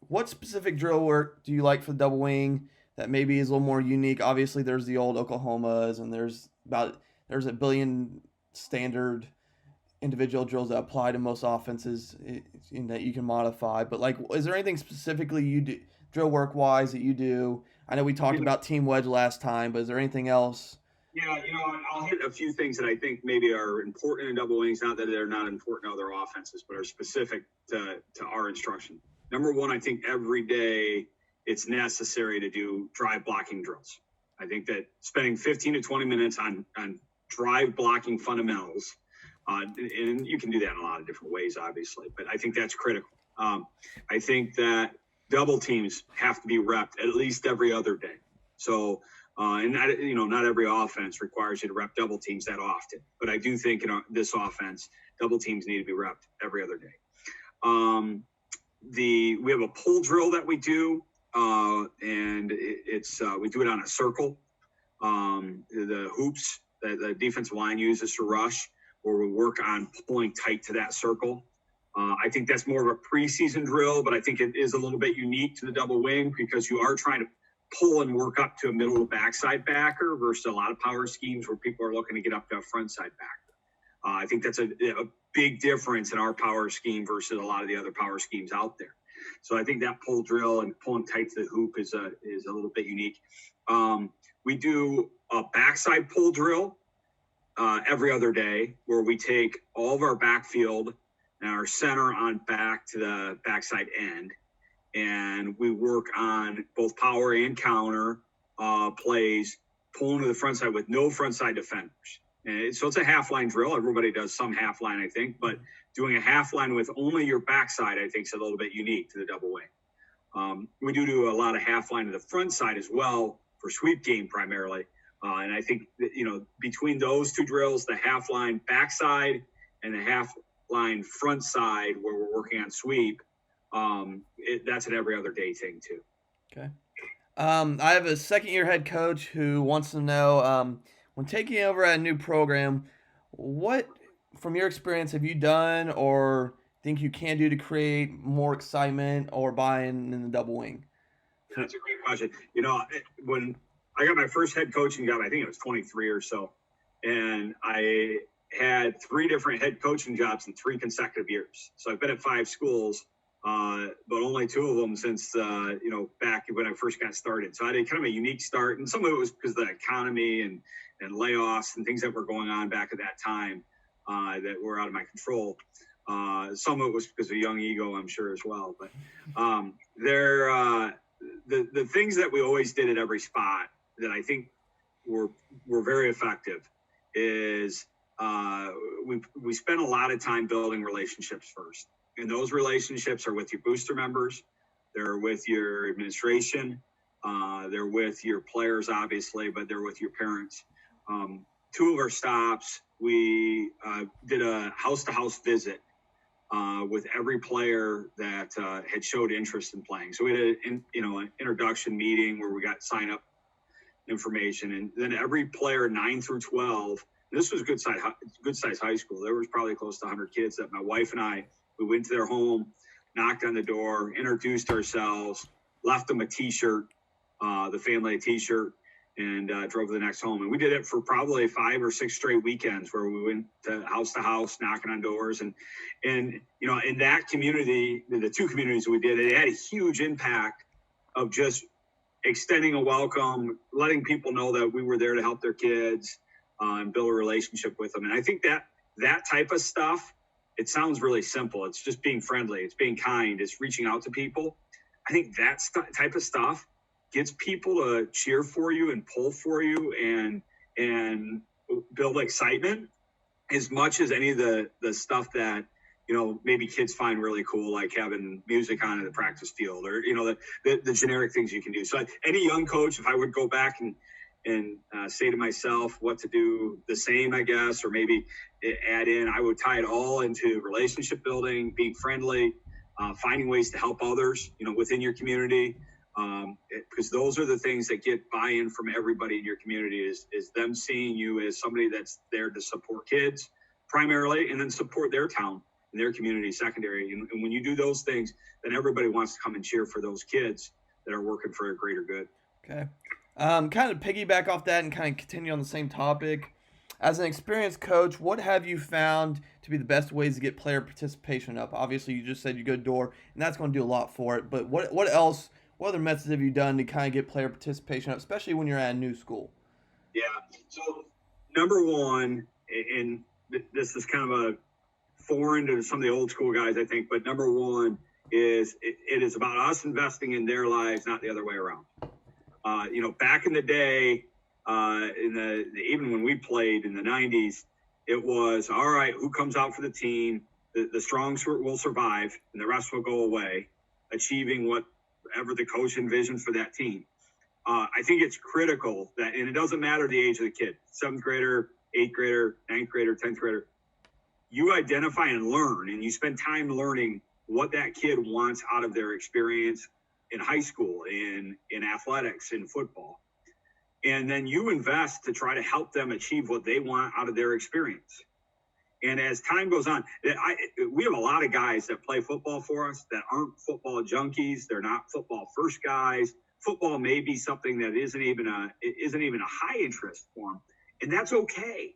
what specific drill work do you like for the double wing that maybe is a little more unique? Obviously, there's the old Oklahomas, and there's a billion standard individual drills that apply to most offenses that you can modify. But like, is there anything specifically you do drill work wise that you do? I know we talked about team wedge last time, but is there anything else? Yeah, I'll hit a few things that I think maybe are important in double wings. Not that they're not important to other offenses, but are specific to our instruction. Number one, I think every day it's necessary to do drive blocking drills. I think that spending 15 to 20 minutes on drive blocking fundamentals, and you can do that in a lot of different ways, obviously, but I think that's critical. I think that double teams have to be repped at least every other day. So, and not every offense requires you to rep double teams that often. But I do think in this offense, double teams need to be repped every other day. We have a pull drill that we do, and we do it on a circle. The hoops that the defensive line uses to rush, where we work on pulling tight to that circle. I think that's more of a preseason drill, but I think it is a little bit unique to the double wing because you are trying to pull and work up to a middle to backside backer versus a lot of power schemes where people are looking to get up to a front side backer. I think that's a big difference in our power scheme versus a lot of the other power schemes out there. So I think that pull drill and pulling tight to the hoop is a little bit unique. We do a backside pull drill every other day where we take all of our backfield and our center on back to the backside end. And we work on both power and counter plays, pulling to the front side with no front side defenders. And so it's a half line drill. Everybody does some half line, I think, but doing a half line with only your backside, I think, is a little bit unique to the double wing. We do a lot of half line to the front side as well for sweep game primarily. And I think that, between those two drills, the half line backside and the half line front side where we're working on sweep, that's an every other day thing too. Okay. I have a second year head coach who wants to know when taking over a new program, what, from your experience, have you done or think you can do to create more excitement or buy-in in the double wing? That's a great question. When I got my first head coaching job, I think it was 23 or so, and I had 3 different head coaching jobs in 3 consecutive years. So I've been at 5 schools. But only 2 of them since, back when I first got started. So I had kind of a unique start. And some of it was because of the economy and layoffs and things that were going on back at that time that were out of my control. Some of it was because of young ego, I'm sure, as well. But the things that we always did at every spot that I think were very effective is we spent a lot of time building relationships first. And those relationships are with your booster members, they're with your administration, they're with your players, obviously, but they're with your parents. 2 of our stops, we did a house-to-house visit with every player that had showed interest in playing. So we had an introduction meeting where we got sign-up information, and then every player 9 through 12. This was good size high school. There was probably close to 100 kids that my wife and I. We went to their home, knocked on the door, introduced ourselves, left them a T-shirt, the family a T-shirt, and drove to the next home. And we did it for probably 5 or 6 straight weekends where we went to house, knocking on doors. And in that community, the 2 communities we did, it had a huge impact of just extending a welcome, letting people know that we were there to help their kids and build a relationship with them. And I think that type of stuff, it sounds really simple. It's just being friendly. It's being kind. It's reaching out to people. I think that type of stuff gets people to cheer for you and pull for you and build excitement as much as any of the stuff that, maybe kids find really cool, like having music on in the practice field or, the generic things you can do. So any young coach, if I would go back and say to myself what to do the same, I guess, or maybe add in, I would tie it all into relationship building, being friendly, finding ways to help others, within your community, because those are the things that get buy-in from everybody in your community is them seeing you as somebody that's there to support kids primarily and then support their town in their community, secondary. And when you do those things, then everybody wants to come and cheer for those kids that are working for a greater good. Okay. Kind of piggyback off that and kind of continue on the same topic. As an experienced coach, what have you found to be the best ways to get player participation up? Obviously, you just said you go door, and that's going to do a lot for it. But what else? What other methods have you done to kind of get player participation up, especially when you're at a new school? Yeah. So number one, and this is kind of a foreign to some of the old school guys, I think, but number one is it is about us investing in their lives, not the other way around. Back in the day, even when we played in the 90s, it was, all right, who comes out for the team? The strong will survive, and the rest will go away, achieving whatever the coach envisioned for that team. I think it's critical that, and it doesn't matter the age of the kid, 7th grader, 8th grader, 9th grader, 10th grader, you identify and learn, and you spend time learning what that kid wants out of their experience in high school, in athletics, in football. And then you invest to try to help them achieve what they want out of their experience. And as time goes on, we have a lot of guys that play football for us that aren't football junkies. They're not football first guys. Football may be something that isn't even a high interest for them. And that's okay.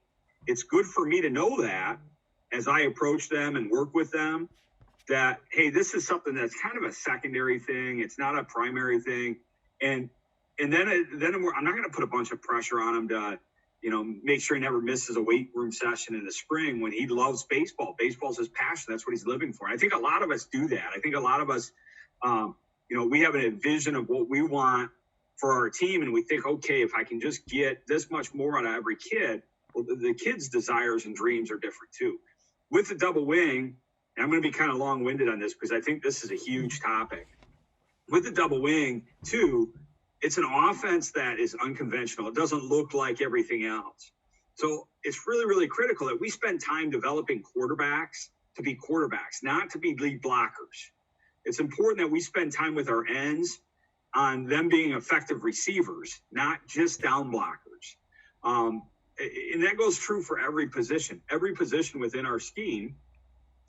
It's good for me to know that as I approach them and work with them, that, hey, this is something that's kind of a secondary thing. It's not a primary thing. And then I'm not going to put a bunch of pressure on him to, make sure he never misses a weight room session in the spring when he loves baseball. Baseball's his passion. That's what he's living for. And I think a lot of us do that. I think a lot of us, we have a vision of what we want for our team. And we think, okay, if I can just get this much more out of every kid, well, the kids' desires and dreams are different too. With the double wing, and I'm going to be kind of long-winded on this because I think this is a huge topic. With the double wing, too, it's an offense that is unconventional. It doesn't look like everything else. So it's really, really critical that we spend time developing quarterbacks to be quarterbacks, not to be lead blockers. It's important that we spend time with our ends on them being effective receivers, not just down blockers. And that goes true for every position. Every position within our scheme,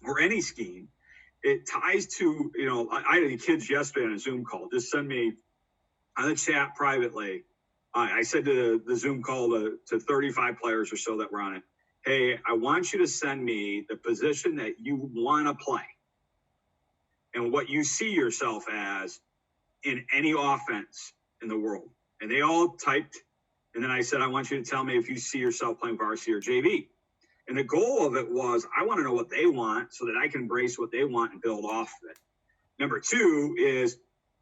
or any scheme, it ties to, I had the kids yesterday on a Zoom call. Just send me on the chat privately. I said to the Zoom call to 35 players or so that were on it, hey, I want you to send me the position that you want to play and what you see yourself as in any offense in the world. And they all typed. And then I said, I want you to tell me if you see yourself playing varsity or JV. And the goal of it was, I want to know what they want so that I can embrace what they want and build off of it. Number two is,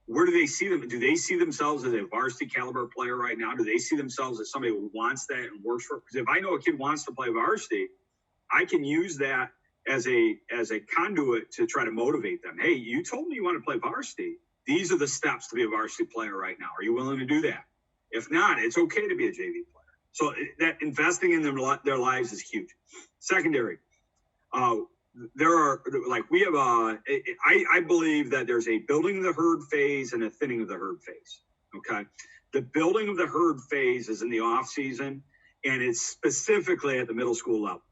where do they see them? Do they see themselves as a varsity caliber player right now? Do they see themselves as somebody who wants that and works for it? Because if I know a kid wants to play varsity, I can use that as a conduit to try to motivate them. Hey, you told me you want to play varsity. These are the steps to be a varsity player right now. Are you willing to do that? If not, it's okay to be a JV player. So that investing in their lives is huge. Secondary, there are, like, we have I believe that there's a building of the herd phase and a thinning of the herd phase. Okay. The building of the herd phase is in the off season, and it's specifically at the middle school level.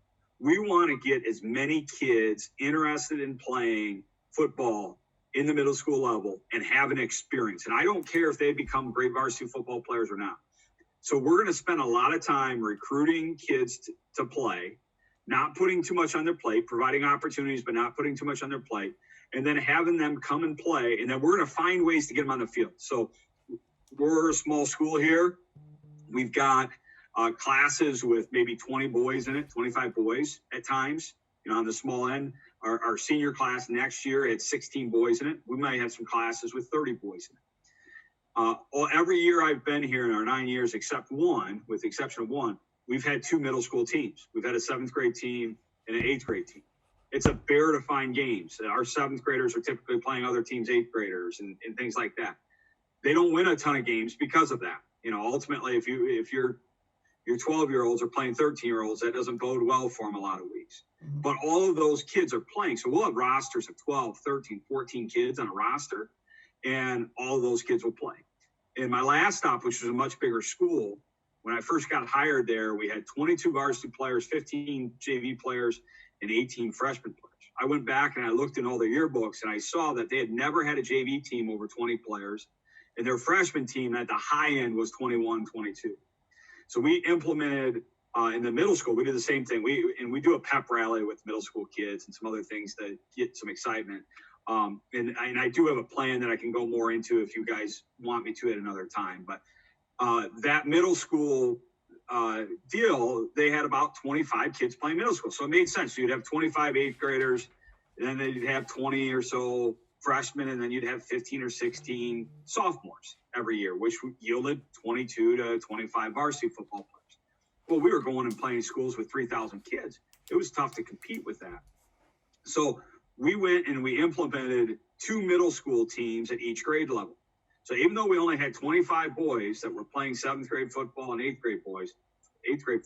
We want to get as many kids interested in playing football in the middle school level and have an experience. And I don't care if they become great varsity football players or not. So we're going to spend a lot of time recruiting kids to play, not putting too much on their plate, providing opportunities, but not putting too much on their plate, and then having them come and play. And then we're going to find ways to get them on the field. So we're a small school here. We've got classes with maybe 20 boys in it, 25 boys at times, on the small end. Our senior class next year had 16 boys in it. We might have some classes with 30 boys in it. Every year I've been here in our 9 years, except one, with the exception of one, we've had two middle school teams. We've had a 7th grade team and an 8th grade team. It's a bear to find games. Our 7th graders are typically playing other teams' 8th graders and things like that. They don't win a ton of games because of that. Ultimately, if your 12-year-olds are playing 13-year-olds, that doesn't bode well for them a lot of weeks. But all of those kids are playing. So we'll have rosters of 12, 13, 14 kids on a roster, and all of those kids will play. In my last stop, which was a much bigger school, when I first got hired there, we had 22 varsity players, 15 JV players, and 18 freshman players. I went back and I looked in all their yearbooks, and I saw that they had never had a JV team over 20 players, and their freshman team at the high end was 21, 22. So we implemented in the middle school, we did the same thing. We do a pep rally with middle school kids and some other things that get some excitement. And I do have a plan that I can go more into if you guys want me to at another time. But that middle school deal, they had about 25 kids playing middle school. So it made sense. So you'd have 25 eighth graders, and then they'd have 20 or so freshmen, and then you'd have 15 or 16 sophomores every year, which yielded 22 to 25 varsity football players. Well, we were going and playing schools with 3,000 kids. It was tough to compete with that. So we went and we implemented 2 middle school teams at each grade level. So even though we only had 25 boys that were playing 7th grade football and 8th grade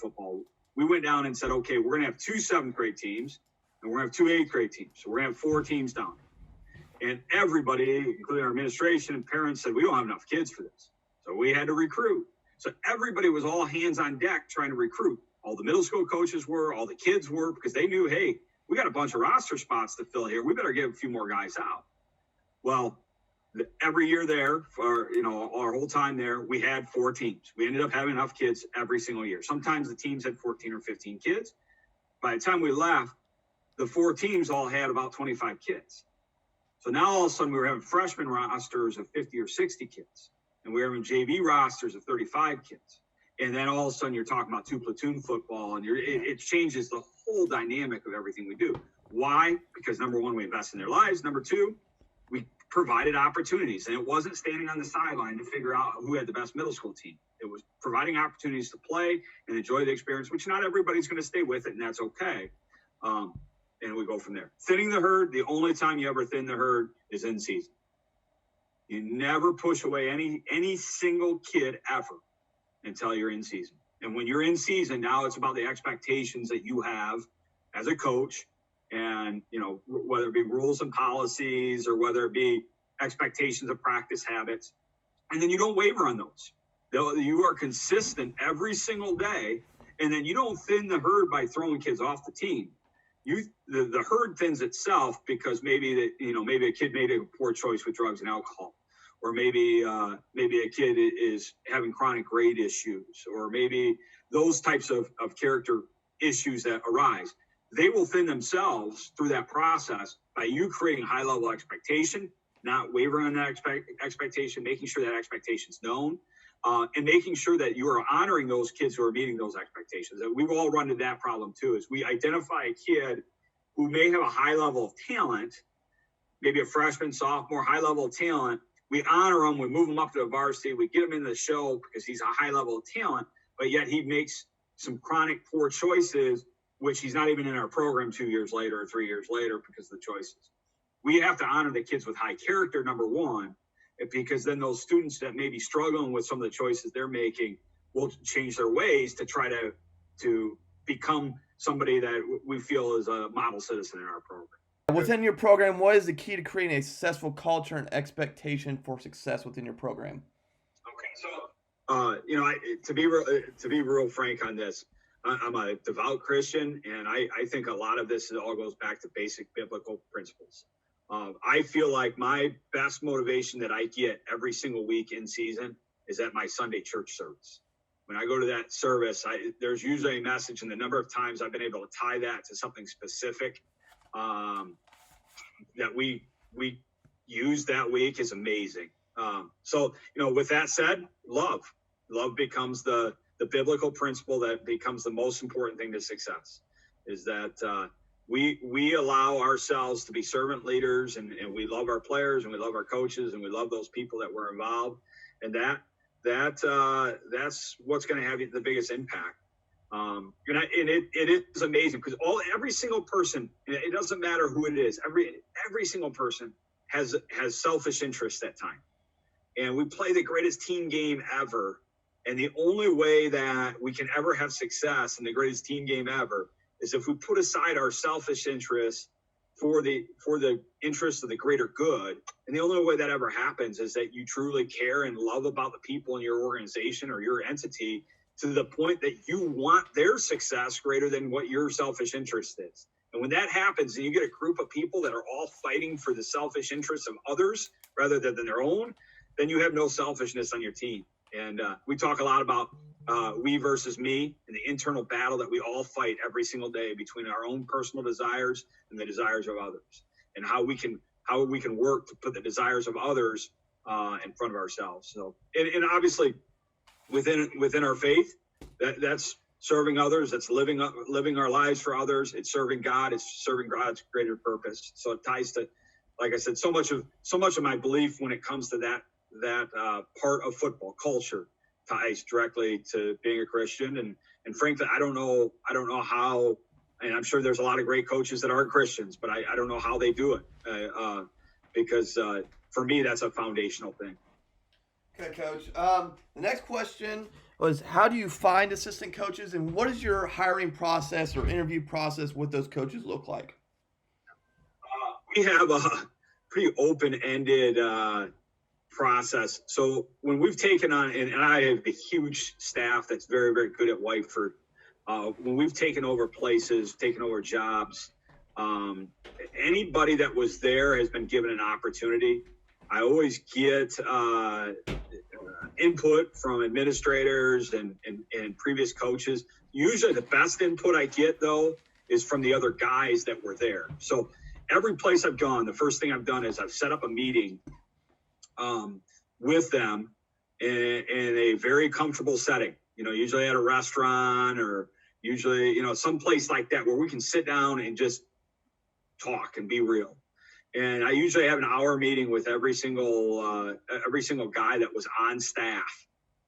football, we went down and said, okay, we're going to have 2 7th grade teams and we're going to have 2 8th grade teams. So we're going to have 4 teams down. And everybody, including our administration and parents, said, we don't have enough kids for this. So we had to recruit. So everybody was all hands on deck trying to recruit. All the middle school coaches were, all the kids were, because they knew, hey, we got a bunch of roster spots to fill here. We better get a few more guys out. Well, every year there, for our whole time there, we had 4 teams. We ended up having enough kids every single year. Sometimes the teams had 14 or 15 kids. By the time we left, the 4 teams all had about 25 kids. So now all of a sudden we were having freshman rosters of 50 or 60 kids, and we were having JV rosters of 35 kids. And then all of a sudden you're talking about 2 platoon football, and it changes the whole dynamic of everything we do. Why? Because number one, we invest in their lives. Number two, we provided opportunities, and it wasn't standing on the sideline to figure out who had the best middle school team. It was providing opportunities to play and enjoy the experience, which not everybody's going to stay with it, and that's okay. And we go from there. Thinning the herd, the only time you ever thin the herd is in season. You never push away any single kid ever until you're in season. And when you're in season, now it's about the expectations that you have as a coach, and whether it be rules and policies or whether it be expectations of practice habits, and then you don't waver on those. You are consistent every single day, and then you don't thin the herd by throwing kids off the team. The herd thins itself because maybe a kid made a poor choice with drugs and alcohol, or maybe a kid is having chronic grade issues, or maybe those types of character issues that arise. They will thin themselves through that process by you creating high level expectation, not wavering on that expectation, making sure that expectation is known, and making sure that you are honoring those kids who are meeting those expectations. And we've all run into that problem too, is we identify a kid who may have a high level of talent, maybe a freshman, sophomore, high level of talent. We honor him, we move him up to the varsity, we get him in the show because he's a high level of talent, but yet he makes some chronic poor choices, which he's not even in our program 2 years later or 3 years later because of the choices. We have to honor the kids with high character, number one, because then those students that may be struggling with some of the choices they're making will change their ways to try to become somebody that we feel is a model citizen in our program. Within your program, what is the key to creating a successful culture and expectation for success within your program? Okay, so to be real frank on this, I'm a devout Christian, and I think a lot of this all goes back to basic biblical principles. I feel like my best motivation that I get every single week in season is at my Sunday church service. When I go to that service, there's usually a message, and the number of times I've been able to tie that to something specific that we use that week is amazing. So with that said, love becomes the biblical principle that becomes the most important thing to success, is that we allow ourselves to be servant leaders, and we love our players, and we love our coaches, and we love those people that were involved, and that's what's going to have the biggest impact. And it is amazing because every single person, it doesn't matter who it is, every single person has selfish interest at time, and we play the greatest team game ever. And the only way that we can ever have success in the greatest team game ever is if we put aside our selfish interests for the interest of the greater good. And the only way that ever happens is that you truly care and love about the people in your organization or your entity to the point that you want their success greater than what your selfish interest is. And when that happens and you get a group of people that are all fighting for the selfish interests of others rather than their own, then you have no selfishness on your team. And we talk a lot about we versus me and the internal battle that we all fight every single day between our own personal desires and the desires of others, and how we can work to put the desires of others in front of ourselves. So, and obviously within our faith, that's serving others, that's living our lives for others. It's serving God. It's serving God's greater purpose. So it ties to, like I said, so much of my belief when it comes to that part of football culture ties directly to being a Christian. And frankly, I don't know how, and I'm sure there's a lot of great coaches that aren't Christians, but I don't know how they do it because for me, that's a foundational thing. Okay, Coach. The next question was, how do you find assistant coaches, and what does your hiring process or interview process with those coaches look like? We have a pretty open-ended process. So when we've taken on, and I have a huge staff that's very, very good at Whiteford. When we've taken over places, taken over jobs, anybody that was there has been given an opportunity. I always get input from administrators and previous coaches. Usually the best input I get, though, is from the other guys that were there. So every place I've gone, the first thing I've done is I've set up a meeting with them in a very comfortable setting, usually at a restaurant or usually, some place like that where we can sit down and just talk and be real. And I usually have an hour meeting with every single guy that was on staff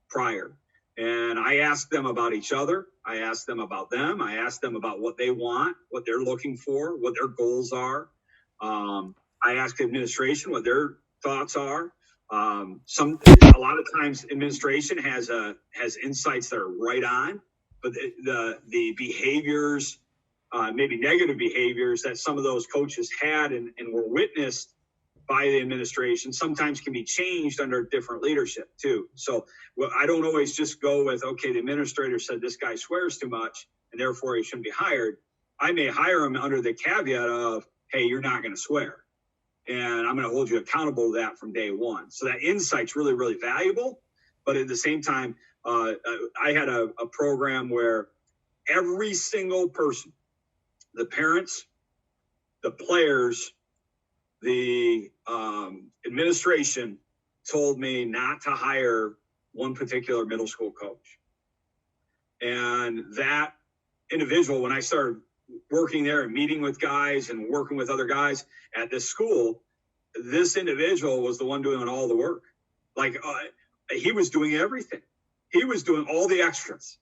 prior. And I ask them about each other. I ask them about them. I ask them about what they want, what they're looking for, what their goals are. I ask administration what their thoughts are. A lot of times administration has insights that are right on, but the behaviors, maybe negative behaviors that some of those coaches had and were witnessed by the administration sometimes can be changed under different leadership too. So I don't always just go with, okay, the administrator said this guy swears too much and therefore he shouldn't be hired. I may hire him under the caveat of, hey, you're not going to swear. And I'm going to hold you accountable to that from day one. So that insight's really, really valuable. But at the same time, I had a program where every single person, the parents, the players, the administration told me not to hire one particular middle school coach. And that individual, when I started working there and meeting with guys and working with other guys at this school, this individual was the one doing all the work. Like he was doing everything. He was doing all the extras.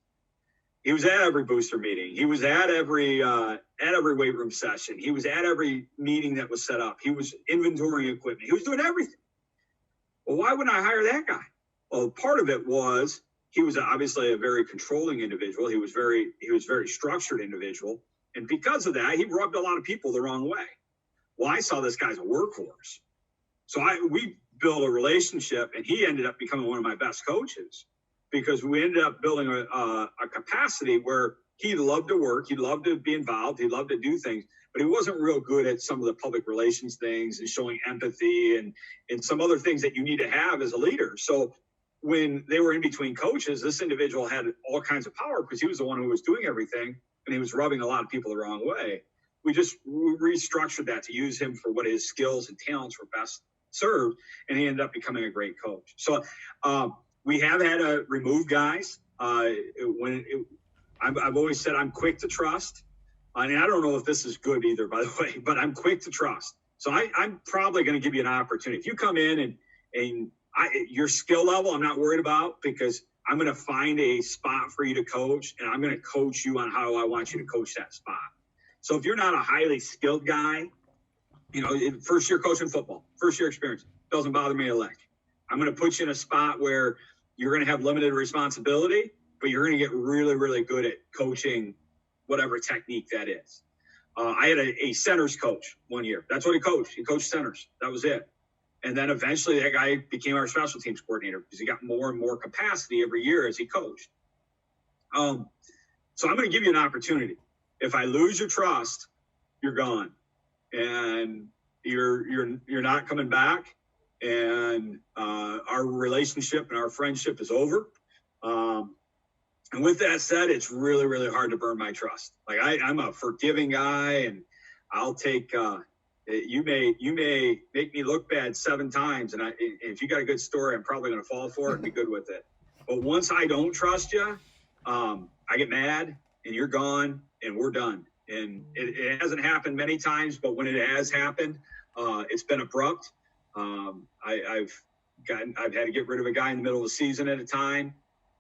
He was at every booster meeting. He was at every weight room session. He was at every meeting that was set up. He was inventorying equipment. He was doing everything. Well, why wouldn't I hire that guy? Well, part of it was he was obviously a very controlling individual. He was very structured individual. And because of that, he rubbed a lot of people the wrong way. Well, I saw this guy's a workhorse. So we built a relationship, and he ended up becoming one of my best coaches because we ended up building a capacity where he loved to work. He loved to be involved. He loved to do things, but he wasn't real good at some of the public relations things and showing empathy and some other things that you need to have as a leader. So when they were in between coaches, this individual had all kinds of power because he was the one who was doing everything, and he was rubbing a lot of people the wrong way. We just restructured that to use him for what his skills and talents were best served, and he ended up becoming a great coach. So we have had to remove guys. I've always said I'm quick to trust. And I don't know if this is good either, by the way, but I'm quick to trust. So I'm probably going to give you an opportunity. If you come in and your skill level, I'm not worried about, because I'm going to find a spot for you to coach, and I'm going to coach you on how I want you to coach that spot. So if you're not a highly skilled guy, first year coaching football, first year experience, doesn't bother me a lick. I'm going to put you in a spot where you're going to have limited responsibility, but you're going to get really, really good at coaching whatever technique that is. I had a centers coach one year. That's what he coached. He coached centers. That was it. And then eventually that guy became our special teams coordinator because he got more and more capacity every year as he coached. So I'm going to give you an opportunity. If I lose your trust, you're gone, and you're not coming back. And our relationship and our friendship is over. And with that said, it's really, really hard to burn my trust. Like I'm a forgiving guy, and I'll take. You may make me look bad 7 times, and if you got a good story, I'm probably going to fall for it and be good with it. But once I don't trust you, I get mad, and you're gone, and we're done. And it hasn't happened many times, but when it has happened, it's been abrupt. I've had to get rid of a guy in the middle of the season at a time.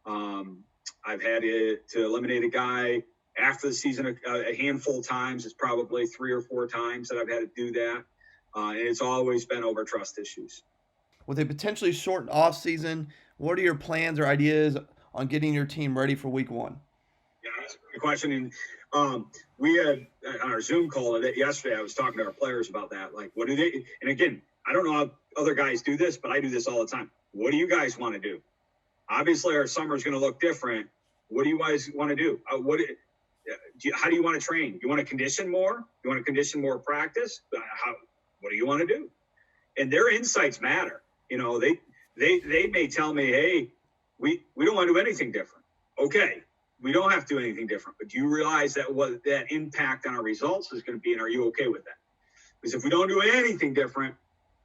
I've had to eliminate a guy after the season a handful of times. It's probably 3 or 4 times that I've had to do that. And it's always been over trust issues. With a potentially shortened offseason, what are your plans or ideas on getting your team ready for week 1? Yeah, that's a great question. And we had on our Zoom call yesterday, I was talking to our players about that. Like, what do they, and again, I don't know how other guys do this, but I do this all the time. What do you guys want to do? Obviously, our summer is going to look different. What do you guys want to do? How do you want to train? You want to condition more? You want to condition more practice? What do you want to do? And their insights matter. You know, they may tell me, hey, we don't want to do anything different. Okay, we don't have to do anything different. But do you realize that what that impact on our results is going to be, and are you okay with that? Because if we don't do anything different,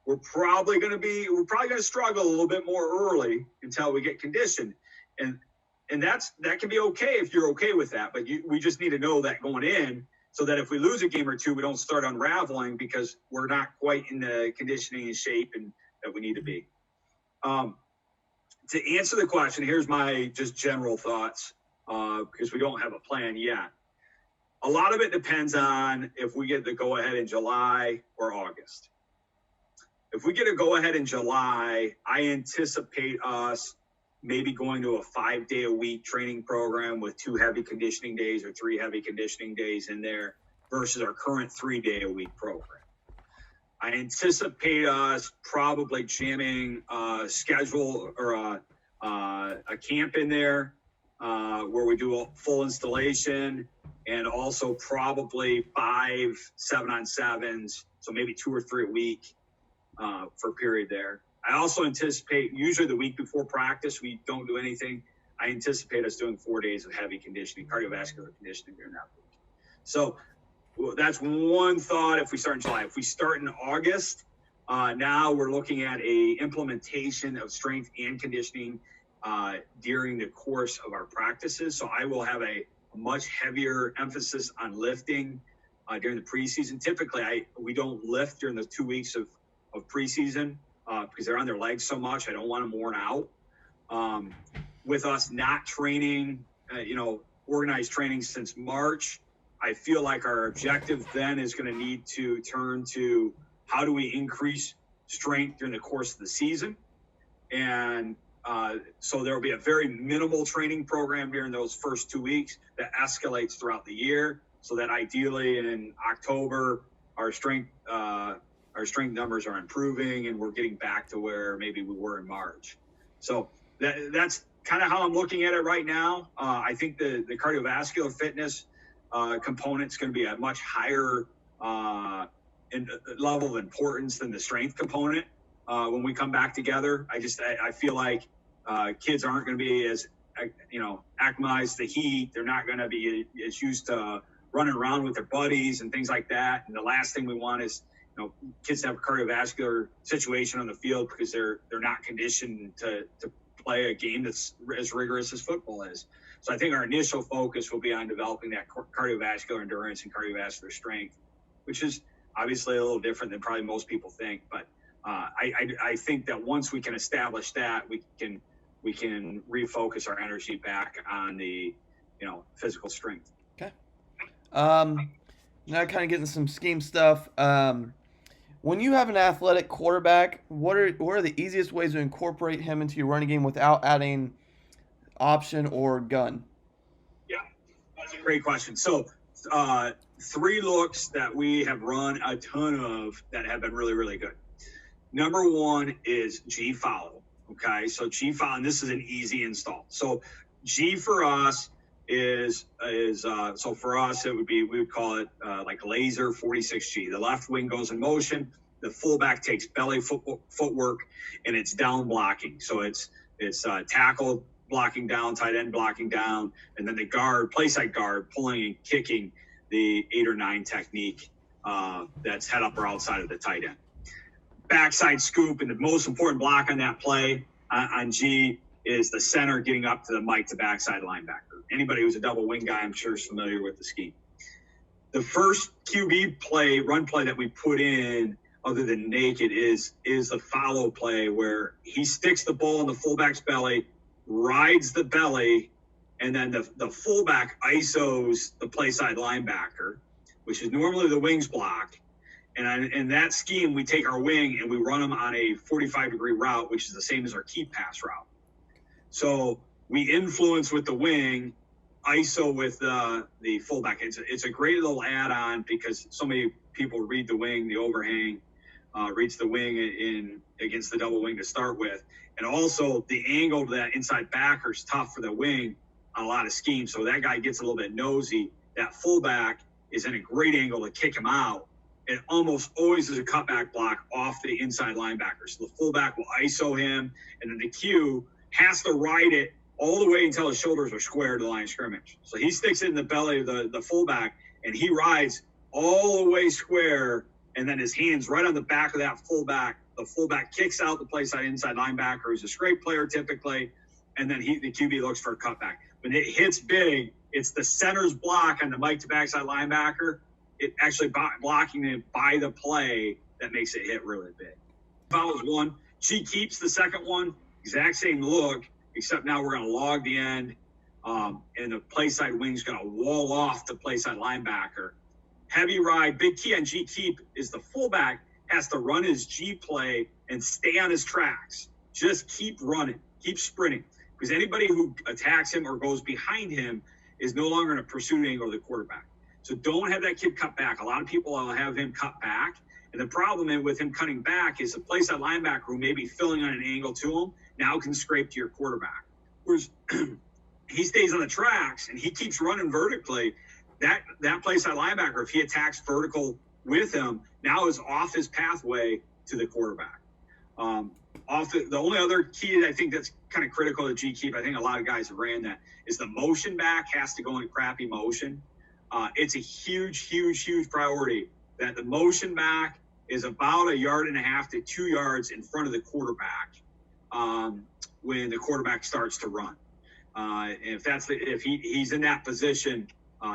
we're probably going to struggle a little bit more early until we get conditioned. And that can be okay if you're okay with that. But we just need to know that going in, so that if we lose a game or two, we don't start unraveling because we're not quite in the conditioning and shape and that we need to be. To answer the question, here's my just general thoughts, because we don't have a plan yet. A lot of it depends on if we get the go-ahead in July or August. If we get a go-ahead in July, I anticipate us maybe going to a 5-day-a-week training program with 2 heavy conditioning days or 3 heavy conditioning days in there versus our current 3-day-a-week program. I anticipate us probably jamming a schedule or a camp in there where we do a full installation, and also probably 5 7-on-7s, so maybe 2 or 3 a week for a period there. I also anticipate, usually the week before practice, we don't do anything. I anticipate us doing 4 days of heavy conditioning, cardiovascular conditioning during that week. So that's one thought if we start in July. If we start in August, now we're looking at a implementation of strength and conditioning during the course of our practices. So I will have a much heavier emphasis on lifting during the preseason. Typically, we don't lift during the 2 weeks of preseason because they're on their legs so much. I don't want them worn out. With us not training, organized training since March, I feel like our objective then is going to need to turn to how do we increase strength during the course of the season. And so there will be a very minimal training program during those first 2 weeks that escalates throughout the year, so that ideally in October our strength numbers are improving and we're getting back to where maybe we were in March. So that's kind of how I'm looking at it right now. I think the cardiovascular fitness component is going to be a much higher level of importance than the strength component when we come back together. I feel like kids aren't going to be as acclimatized to the heat. They're not going to be as used to running around with their buddies and things like that. And the last thing we want is kids to have a cardiovascular situation on the field because they're not conditioned to play a game that's as rigorous as football is. So I think our initial focus will be on developing that cardiovascular endurance and cardiovascular strength, which is obviously a little different than probably most people think. But I think that once we can establish that, we can refocus our energy back on the physical strength. Okay. Now kind of getting some scheme stuff. When you have an athletic quarterback, what are the easiest ways to incorporate him into your running game without adding option or gun? Yeah, that's a great question. So 3 looks that we have run a ton of that have been really, really good. Number 1 is G follow. Okay, so G follow, and this is an easy install. So G for us so for us it would be, we would call it like laser 46G. The left wing goes in motion, the fullback takes belly footwork, and it's down blocking. So it's tackle blocking down, tight end blocking down, and then the guard, play side guard, pulling and kicking the 8 or 9 technique that's head up or outside of the tight end. Backside scoop, and the most important block on that play on G is the center getting up to the Mike to backside linebacker. Anybody who's a double wing guy, I'm sure, is familiar with the scheme. The first QB play, run play that we put in, other than naked, is the follow play where he sticks the ball in the fullback's belly, rides the belly, and then the fullback ISOs the play side linebacker, which is normally the wing's block. And in that scheme, we take our wing and we run them on a 45-degree route, which is the same as our keep pass route. So we influence with the wing, ISO with the fullback. It's a great little add-on because so many people read the wing, the overhang, reads the wing in against the double wing to start with. And also the angle to that inside backer is tough for the wing on a lot of schemes. So that guy gets a little bit nosy. That fullback is in a great angle to kick him out. It almost always is a cutback block off the inside linebacker. So the fullback will ISO him, and then the Q has to ride it all the way until his shoulders are square to the line of scrimmage. So he sticks it in the belly of the fullback, and he rides all the way square, and then his hand's right on the back of that fullback. The fullback kicks out the play side inside linebacker, who's a scrape player typically, and then the QB looks for a cutback. When it hits big, it's the center's block on the Mike to backside linebacker. It actually blocking it by the play that makes it hit really big. Follows one. She keeps the second one. Exact same look, except now we're going to log the end, and the play side wing's going to wall off the play side linebacker. Heavy ride. Big key on G keep is the fullback has to run his G play and stay on his tracks. Just keep running. Keep sprinting. Because anybody who attacks him or goes behind him is no longer in a pursuit angle of the quarterback. So don't have that kid cut back. A lot of people will have him cut back. And the problem with him cutting back is the play side linebacker who may be filling on an angle to him now can scrape to your quarterback. Whereas he stays on the tracks and he keeps running vertically, that play side linebacker, if he attacks vertical with him, now is off his pathway to the quarterback. The only other key that I think that's kind of critical to G keep, I think a lot of guys have ran that, is the motion back has to go in crappy motion. It's a huge priority that the motion back is about 1.5 yards to 2 yards in front of the quarterback when the quarterback starts to run. If he's in that position,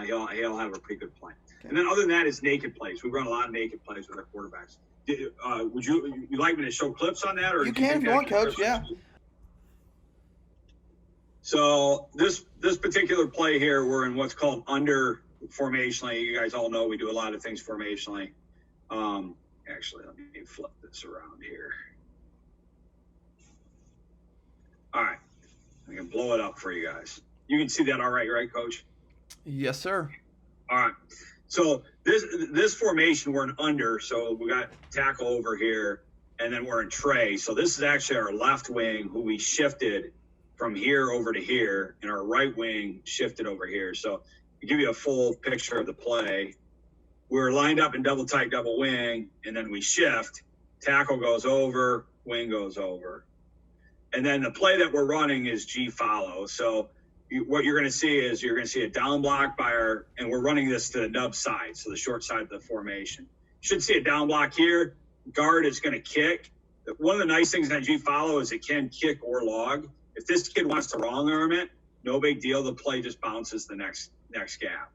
he'll have a pretty good play. Okay. And then other than that is naked plays. We run a lot of naked plays with our quarterbacks. Would you like me to show clips on that, or you can if you want, Coach? Yeah. So this particular play here, we're in what's called under formationally. You guys all know we do a lot of things formationally. Actually, let me flip this around here. All right, I can blow it up for you guys. You can see that all right, Coach? Yes, sir. All right. So this formation, we're in under, so we got tackle over here, and then we're in tray. So this is actually our left wing who we shifted from here over to here, and our right wing shifted over here. So to give you a full picture of the play, we're lined up in double tight, double wing, and then we shift. Tackle goes over, wing goes over. And then the play that we're running is G follow. So what you're going to see is you're going to see a down block by and we're running this to the nub side, so the short side of the formation. You should see a down block here. Guard is going to kick. One of the nice things on G follow is it can kick or log. If this kid wants to wrong arm it, no big deal. The play just bounces the next gap.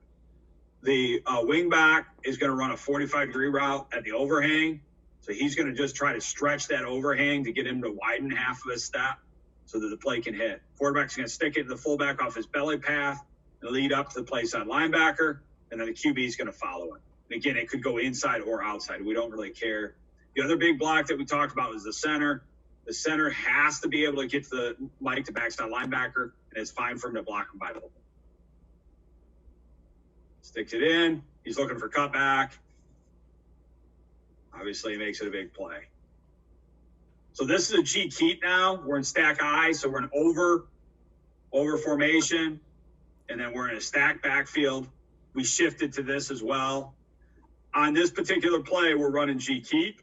The wing back is going to run a 45-degree route at the overhang. So he's going to just try to stretch that overhang to get him to widen half of his step so that the play can hit. Quarterback's going to stick it to the fullback off his belly path and lead up to the play side linebacker, and then the QB is going to follow it. And again, it could go inside or outside. We don't really care. The other big block that we talked about was the center. The center has to be able to get to the Mike to backside linebacker, and it's fine for him to block him by the hole. Sticks it in. He's looking for cutback. Obviously, he makes it a big play. So this is a G keep now. We're in stack I, so we're in over formation. and then we're in a stack backfield. We shifted to this as well. On this particular play, we're running G keep.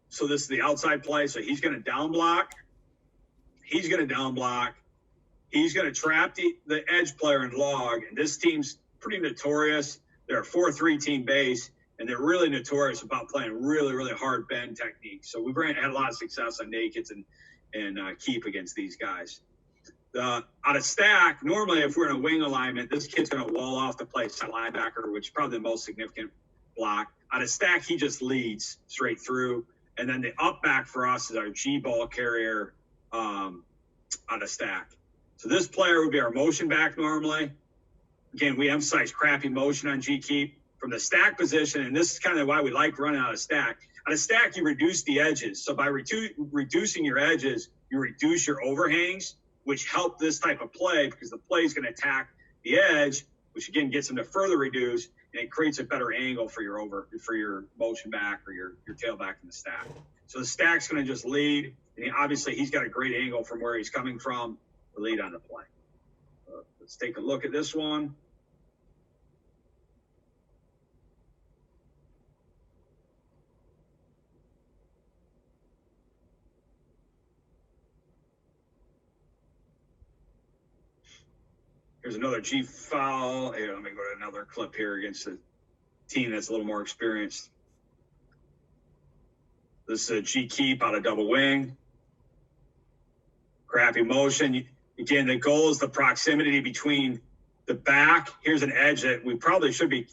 So this is the outside play. So he's going to down block. He's going to down block. He's going to trap the edge player and log. And this team's pretty notorious. They're a 4-3 team base, and they're really notorious about playing really, really hard bend techniques. So we've had a lot of success on nakeds and keep against these guys. Out of stack, normally if we're in a wing alignment, this kid's going to wall off the play side linebacker, which is probably the most significant block. Out of stack, he just leads straight through. And then the up back for us is our G ball carrier out of stack. So this player would be our motion back normally. Again, we emphasize crappy motion on G keep from the stack position. And this is kind of why we like running out of stack. Out of stack, you reduce the edges. So by reducing your edges, you reduce your overhangs, which help this type of play because the play is going to attack the edge, which again gets them to further reduce, and it creates a better angle for your motion back or your tailback in the stack. So the stack's going to just lead, and obviously he's got a great angle from where he's coming from to lead on the play. Let's take a look at this one. Here's another G foul. Here, let me go to another clip here against a team that's a little more experienced. This is a G keep out of double wing. Crappy motion. Again, the goal is the proximity between the back. Here's an edge that we probably should be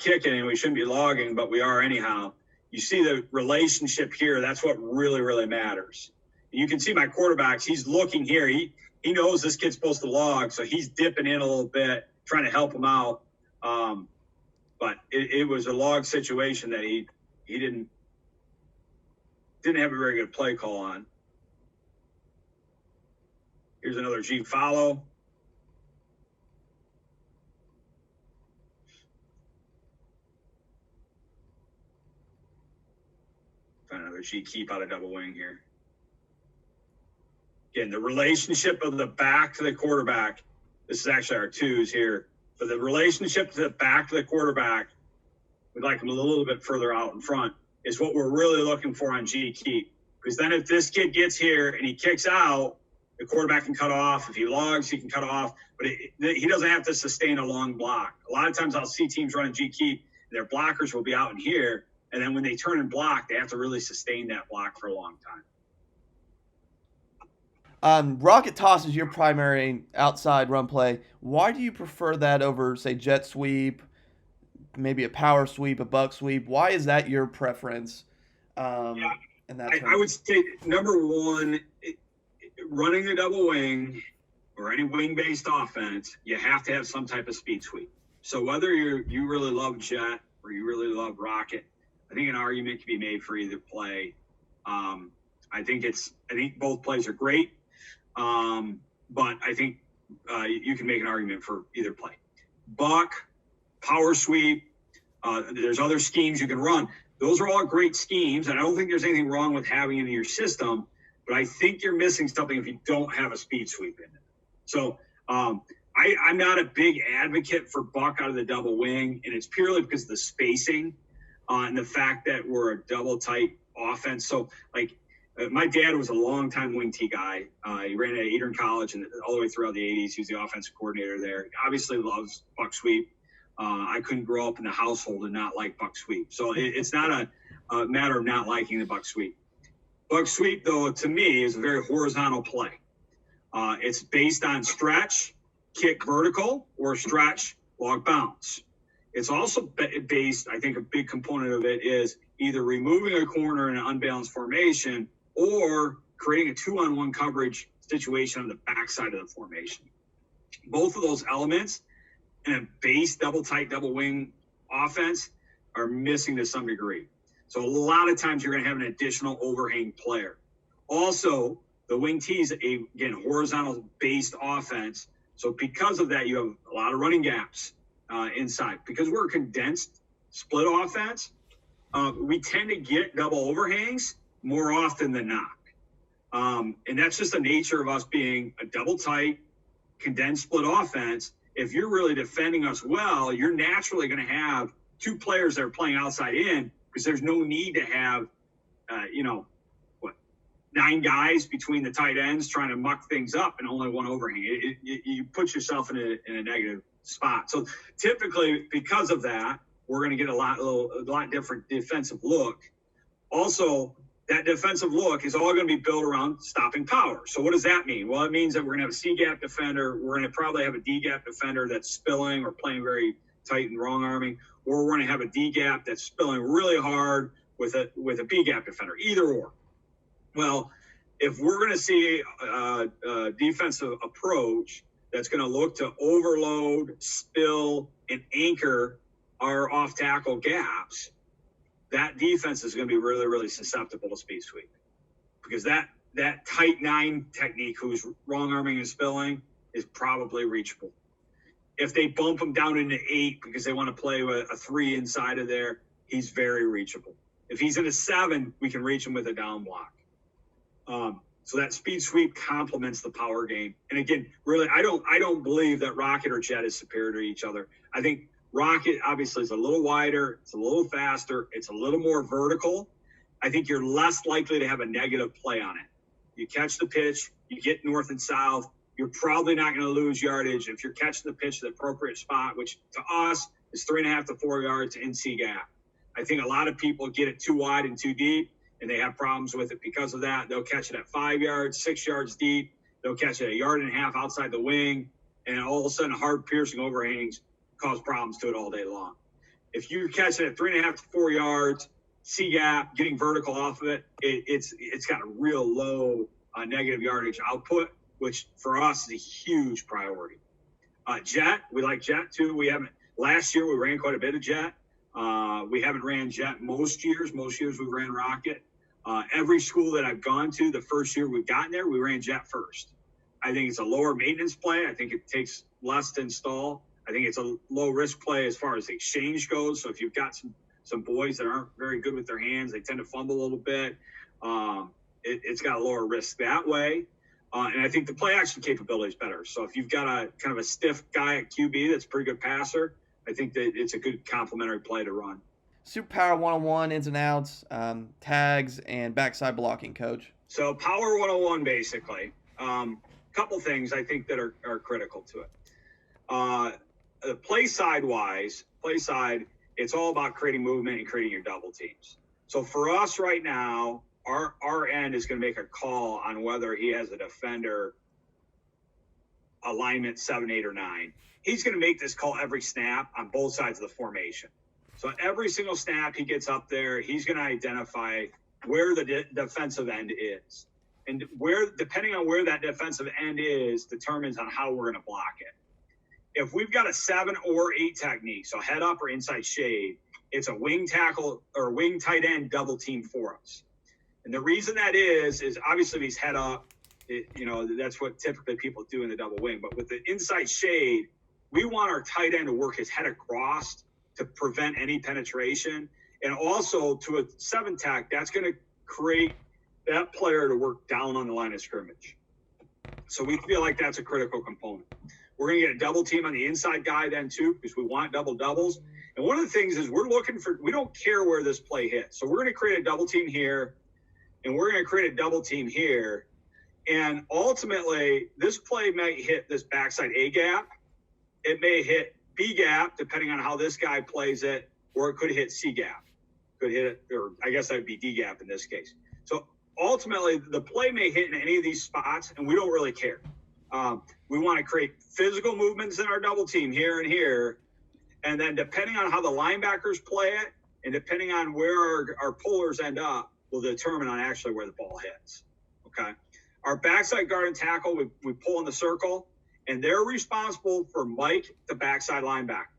kicking and we shouldn't be logging, but we are anyhow. You see the relationship here. That's what really, really matters. You can see my quarterbacks. He's looking here. He knows this kid's supposed to log, so he's dipping in a little bit, trying to help him out. But it was a log situation that he didn't have a very good play call on. Here's another G follow. Find another G keep out of double wing here. Again, the relationship of the back to the quarterback, this is actually our twos here, but the relationship to the back to the quarterback, we'd like them a little bit further out in front, is what we're really looking for on G keep. Because then if this kid gets here and he kicks out, the quarterback can cut off. If he logs, he can cut off. But he doesn't have to sustain a long block. A lot of times I'll see teams running G keep, and their blockers will be out in here, and then when they turn and block, they have to really sustain that block for a long time. Rocket toss is your primary outside run play. Why do you prefer that over, say, jet sweep, maybe a power sweep, a buck sweep? Why is that your preference? I would say, number one, running the double wing or any wing-based offense, you have to have some type of speed sweep. So whether you really love jet or you really love rocket, I think an argument can be made for either play. I think both plays are great. But I think you can make an argument for either play. Buck, power sweep, there's other schemes you can run. Those are all great schemes, and I don't think there's anything wrong with having it in your system, but I think you're missing something if you don't have a speed sweep in it. So I'm not a big advocate for buck out of the double wing, and it's purely because of the spacing and the fact that we're a double tight offense. So, my dad was a longtime wing T guy. He ran at Eastern College and all the way throughout the 80s. He was the offensive coordinator there. He obviously loves buck sweep. I couldn't grow up in a household and not like buck sweep. So it's not a matter of not liking the buck sweep. Buck sweep, though, to me, is a very horizontal play. It's based on stretch, kick vertical, or stretch, log bounce. It's also based, I think a big component of it is either removing a corner in an unbalanced formation or creating a 2-on-1 coverage situation on the backside of the formation. Both of those elements in a base double tight, double wing offense are missing to some degree. So a lot of times you're going to have an additional overhang player. Also, the wing T is again, horizontal based offense. So because of that, you have a lot of running gaps inside. Because we're a condensed split offense, we tend to get double overhangs more often than not. And that's just the nature of us being a double tight, condensed split offense, if you're really defending us well, you're naturally going to have two players that are playing outside in because there's no need to have, 9 guys between the tight ends trying to muck things up and only one overhang. You put yourself in a negative spot. So typically, because of that, we're going to get a lot different defensive look. Also, that defensive look is all going to be built around stopping power. So what does that mean? Well, it means that we're going to have a C-gap defender. We're going to probably have a D-gap defender that's spilling or playing very tight and wrong arming, or we're going to have a D-gap that's spilling really hard with a B-gap defender, either or. Well, if we're going to see a defensive approach that's going to look to overload, spill, and anchor our off-tackle gaps, that defense is going to be really, really susceptible to speed sweep, because that tight 9 technique who's wrong arming and spilling is probably reachable. If they bump him down into 8 because they want to play with a 3 inside of there, he's very reachable. If he's in a 7, we can reach him with a down block. So that speed sweep complements the power game. And again, really, I don't believe that Rocket or Jet is superior to each other. I think Rocket obviously is a little wider, it's a little faster, it's a little more vertical. I think you're less likely to have a negative play on it. You catch the pitch, you get north and south, you're probably not going to lose yardage if you're catching the pitch at the appropriate spot, which to us is 3.5 to 4 yards in C gap. I think a lot of people get it too wide and too deep, and they have problems with it because of that. They'll catch it at 5 yards, 6 yards deep. They'll catch it 1.5 yards outside the wing, and all of a sudden hard piercing overhangs cause problems to it all day long. If you catch it at 3.5 to 4 yards, C gap, getting vertical off of it, it's got a real low negative yardage output, which for us is a huge priority. Jet, we like Jet too. Last year we ran quite a bit of Jet. We haven't ran Jet most years. Most years we ran Rocket. Every school that I've gone to, the first year we've gotten there, we ran Jet first. I think it's a lower maintenance play. I think it takes less to install. I think it's a low risk play as far as the exchange goes. So if you've got some boys that aren't very good with their hands, they tend to fumble a little bit. It's got a lower risk that way. And I think the play action capability is better. So if you've got a kind of a stiff guy at QB that's a pretty good passer, I think that it's a good complementary play to run. Superpower 101 ins and outs, tags, and backside blocking, Coach. So Power 101, basically. Couple things I think that are critical to it. The play side, it's all about creating movement and creating your double teams. So for us right now, our end is going to make a call on whether he has a defender alignment 7, 8, or 9. He's going to make this call every snap on both sides of the formation. So every single snap he gets up there, he's going to identify where the defensive end is. And depending on where that defensive end is, determines on how we're going to block it. If we've got a 7 or 8 technique, so head up or inside shade, it's a wing tackle or wing tight end double team for us. And the reason that is obviously if he's head up, that's what typically people do in the double wing. But with the inside shade, we want our tight end to work his head across to prevent any penetration. And also to a 7 tack, that's going to create that player to work down on the line of scrimmage. So we feel like that's a critical component. We're going to get a double team on the inside guy then too, because we want double doubles. And one of the things is we don't care where this play hits. So we're going to create a double team here, and we're going to create a double team here. And ultimately, this play may hit this backside A gap. It may hit B gap, depending on how this guy plays it, or it could hit C gap. Could hit it, or I guess that would be D gap in this case. So ultimately, the play may hit in any of these spots, and we don't really care. We want to create physical movements in our double team here and here. And then depending on how the linebackers play it, and depending on where our pullers end up, will determine on actually where the ball hits. Okay. Our backside guard and tackle, we pull in the circle, and they're responsible for Mike, the backside linebacker.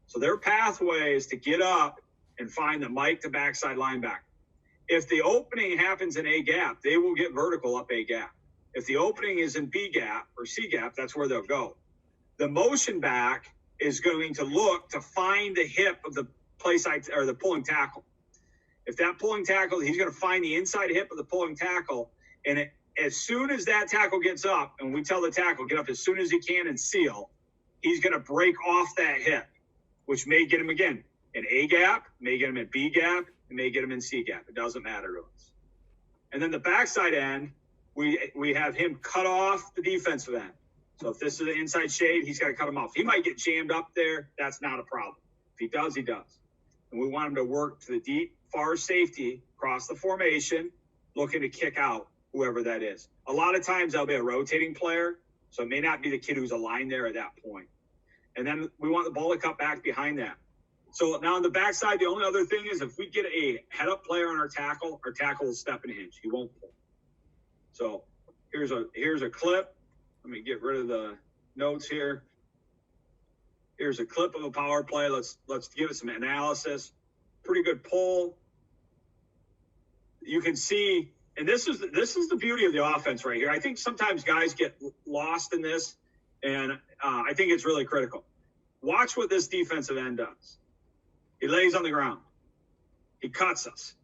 So their pathway is to get up and find the Mike, the backside linebacker. If the opening happens in A gap, they will get vertical up A gap. If the opening is in B gap or C gap, that's where they'll go. The motion back is going to look to find the hip of the play side or the pulling tackle. If that pulling tackle, he's going to find the inside hip of the pulling tackle, and as soon as that tackle gets up, and we tell the tackle, get up as soon as he can and seal, he's going to break off that hip, which may get him again in A gap, may get him in B gap, and may get him in C gap. It doesn't matter to us. And then the backside end, we have him cut off the defensive end. So if this is an inside shade, he's got to cut him off. He might get jammed up there. That's not a problem. If he does, he does. And we want him to work to the deep, far safety, across the formation, looking to kick out whoever that is. A lot of times that'll be a rotating player, so it may not be the kid who's aligned there at that point. And then we want the ball to cut back behind that. So now on the backside, the only other thing is if we get a head-up player on our tackle will step and hinge. He won't pull. So here's a clip. Let me get rid of the notes here. Here's a clip of a power play. Let's give it some analysis. Pretty good pull. You can see, and this is the beauty of the offense right here. I think sometimes guys get lost in this, and I think it's really critical. Watch what this defensive end does. He lays on the ground. He cuts us.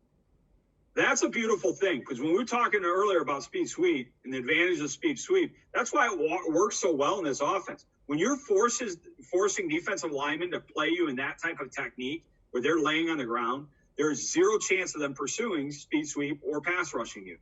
That's a beautiful thing, because when we were talking earlier about speed sweep and the advantage of speed sweep, that's why it works so well in this offense. When you're forcing defensive linemen to play you in that type of technique where they're laying on the ground, there's zero chance of them pursuing speed sweep or pass rushing you.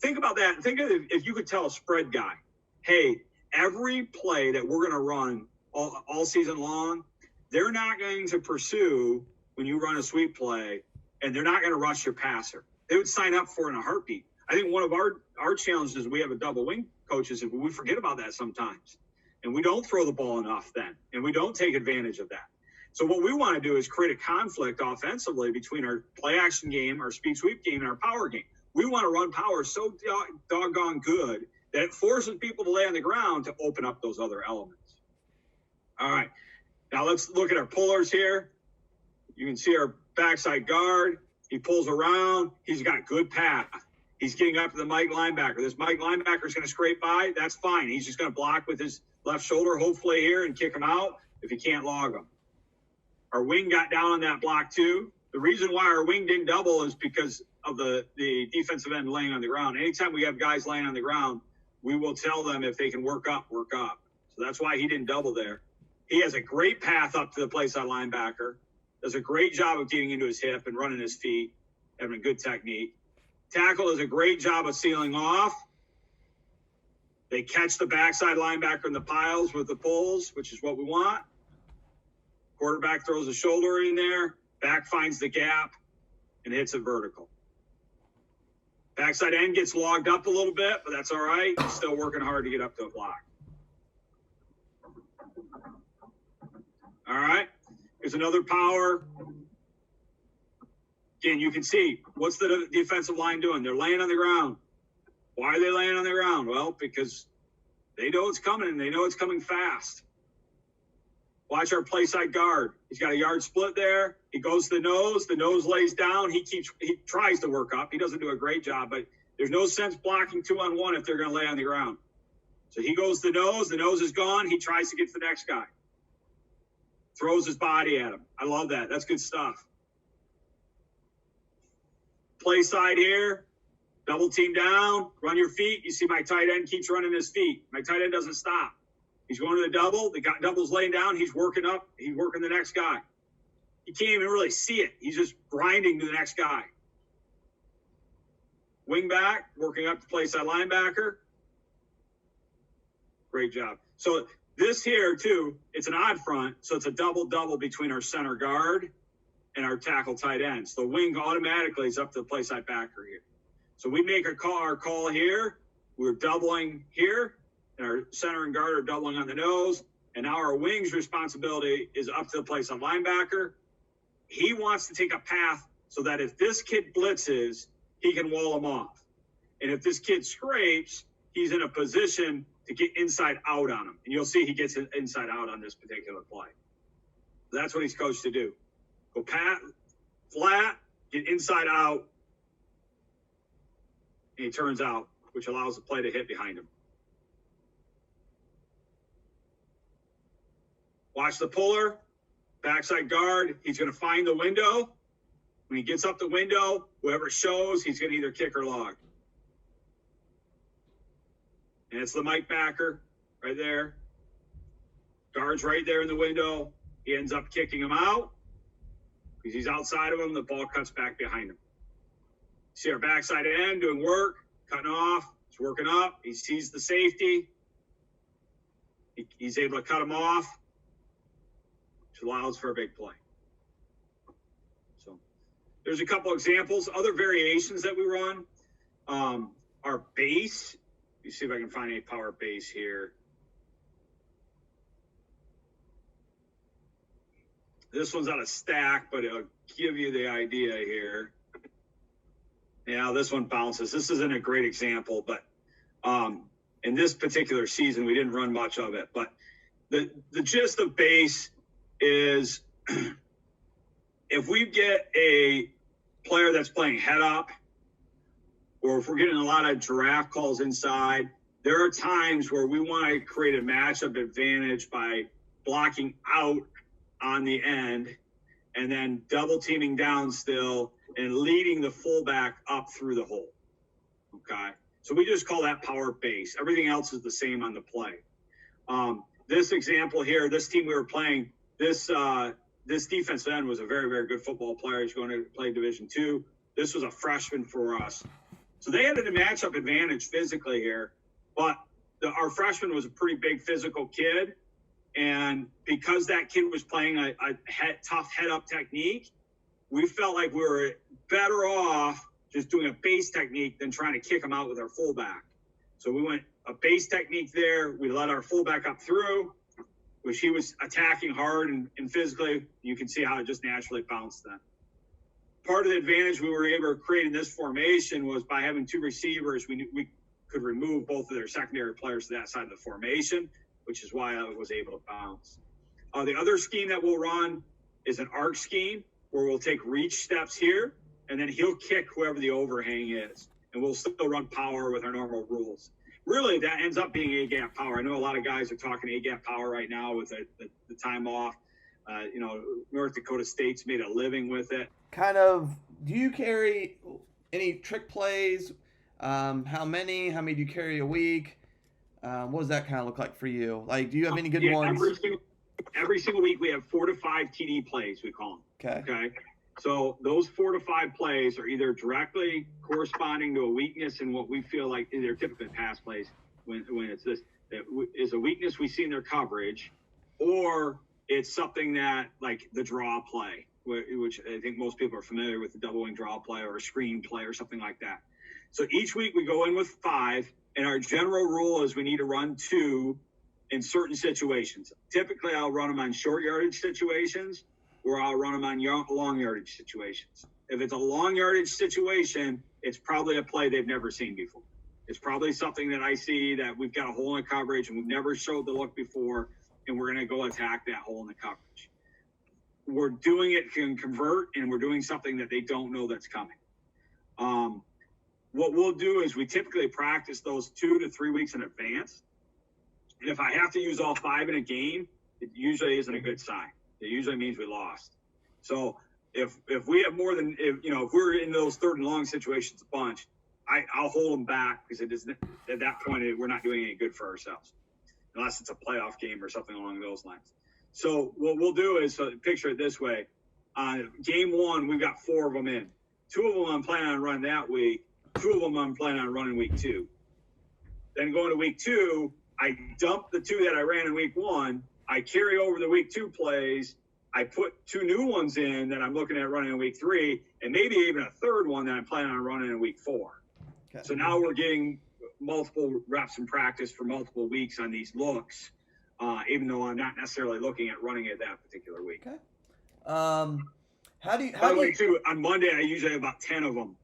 Think about that. Think of if you could tell a spread guy, hey, every play that we're going to run all season long, they're not going to pursue when you run a sweep play, and they're not going to rush your passer. They would sign up for it in a heartbeat. I think one of our challenges, we have a double wing coaches, we forget about that sometimes. And we don't throw the ball enough then, and we don't take advantage of that. So what we want to do is create a conflict offensively between our play action game, our speed sweep game, and our power game. We want to run power so doggone good that it forces people to lay on the ground to open up those other elements. All right, now let's look at our pullers here. You can see our backside guard. He pulls around. He's got a good path. He's getting up to the Mike linebacker. This Mike linebacker is going to scrape by. That's fine. He's just going to block with his left shoulder, hopefully here, and kick him out if he can't log him. Our wing got down on that block too. The reason why our wing didn't double is because of the defensive end laying on the ground. Anytime we have guys laying on the ground, we will tell them if they can work up, work up. So that's why he didn't double there. He has a great path up to the play side linebacker. Does a great job of getting into his hip and running his feet, having a good technique. Tackle does a great job of sealing off. They catch the backside linebacker in the piles with the pulls, which is what we want. Quarterback throws a shoulder in there. Back finds the gap and hits it vertical. Backside end gets logged up a little bit, but that's all right. He's still working hard to get up to a block. All right. Here's another power. Again, you can see, what's the defensive line doing? They're laying on the ground. Why are they laying on the ground? Well, because they know it's coming, and they know it's coming fast. Watch our play side guard. He's got a yard split there. He goes to the nose. The nose lays down. He tries to work up. He doesn't do a great job, but there's no sense blocking 2-on-1 if they're going to lay on the ground. So he goes to the nose. The nose is gone. He tries to get to the next guy. Throws his body at him. I love that. That's good stuff. Play side here. Double team down. Run your feet. You see my tight end keeps running his feet. My tight end doesn't stop. He's going to the double. The double's laying down. He's working up. He's working the next guy. You can't even really see it. He's just grinding to the next guy. Wing back, working up to play side linebacker. Great job. So this here, too, it's an odd front, so it's a double-double between our center guard and our tackle tight end. So the wing automatically is up to the play side backer here. So we make our call here. We're doubling here, and our center and guard are doubling on the nose. And now our wing's responsibility is up to the play side linebacker. He wants to take a path so that if this kid blitzes, he can wall him off. And if this kid scrapes, he's in a position to get inside out on him. And you'll see he gets inside out on this particular play. That's what he's coached to do. Go flat, get inside out, and he turns out, which allows the play to hit behind him. Watch the puller, backside guard. He's going to find the window. When he gets up the window, whoever shows, he's going to either kick or log. And it's the Mike backer right there. Guard's right there in the window. He ends up kicking him out because he's outside of him. The ball cuts back behind him. See our backside end doing work, cutting off. He's working up. He sees the safety. He's able to cut him off, which allows for a big play. So there's a couple examples. Other variations that we run. Our base. Let me see if I can find a power base here. This one's out of stack, but it'll give you the idea here. Yeah, this one bounces. This isn't a great example, but in this particular season, we didn't run much of it. But the gist of base is if we get a player that's playing head up, or if we're getting a lot of giraffe calls inside, there are times where we want to create a matchup advantage by blocking out on the end and then double teaming down still and leading the fullback up through the hole. Okay. So we just call that power base. Everything else is the same on the play. This example here, this team we were playing, this defensive end was a very, very good football player. He's going to play Division II. This was a freshman for us. So they had a matchup advantage physically here, but our freshman was a pretty big physical kid. And because that kid was playing a tough head-up technique, we felt like we were better off just doing a base technique than trying to kick him out with our fullback. So we went a base technique there. We let our fullback up through, which he was attacking hard and physically. You can see how it just naturally bounced then. Part of the advantage we were able to create in this formation was by having two receivers, we could remove both of their secondary players to that side of the formation, which is why I was able to bounce. The other scheme that we'll run is an arc scheme where we'll take reach steps here, and then he'll kick whoever the overhang is. And we'll still run power with our normal rules. Really, that ends up being A-gap power. I know a lot of guys are talking A-gap power right now with the time off. North Dakota State's made a living with it. Kind of, do you carry any trick plays? How many do you carry a week? What does that kind of look like for you? Like, do you have any good ones? Every single week we have 4 to 5 TD plays, we call them. Okay. So those 4 to 5 plays are either directly corresponding to a weakness in what we feel like they're typically pass plays when it's this that is a weakness we see in their coverage, or it's something that like the draw play, which I think most people are familiar with, the double wing draw play or a screen play or something like that. So each week we go in with 5, and our general rule is we need to run 2 in certain situations. Typically, I'll run them on short yardage situations, or I'll run them on long yardage situations. If it's a long yardage situation, it's probably a play they've never seen before. It's probably something that I see that we've got a hole in the coverage and we've never showed the look before, and we're going to go attack that hole in the coverage. We're doing it can convert, and we're doing something that they don't know that's coming. What we'll do is we typically practice those 2 to 3 weeks in advance. And if I have to use all 5 in a game, it usually isn't a good sign. It usually means we lost. So if we have more than, if we're in those third and long situations a bunch, I'll hold them back because it isn't, at that point, we're not doing any good for ourselves, unless it's a playoff game or something along those lines. So what we'll do is, so picture it this way. On game 1, we've got 4 of them in. 2 of them I'm planning on running that week. 2 of them I'm planning on running week 2. Then going to week 2, I dump the 2 that I ran in week 1. I carry over the week 2 plays. I put 2 new ones in that I'm looking at running in week 3, and maybe even a third one that I'm planning on running in week 4. Okay. So now we're getting multiple reps in practice for multiple weeks on these looks, even though I'm not necessarily looking at running it that particular week. Okay. Too, on Monday, I usually have about 10 of them,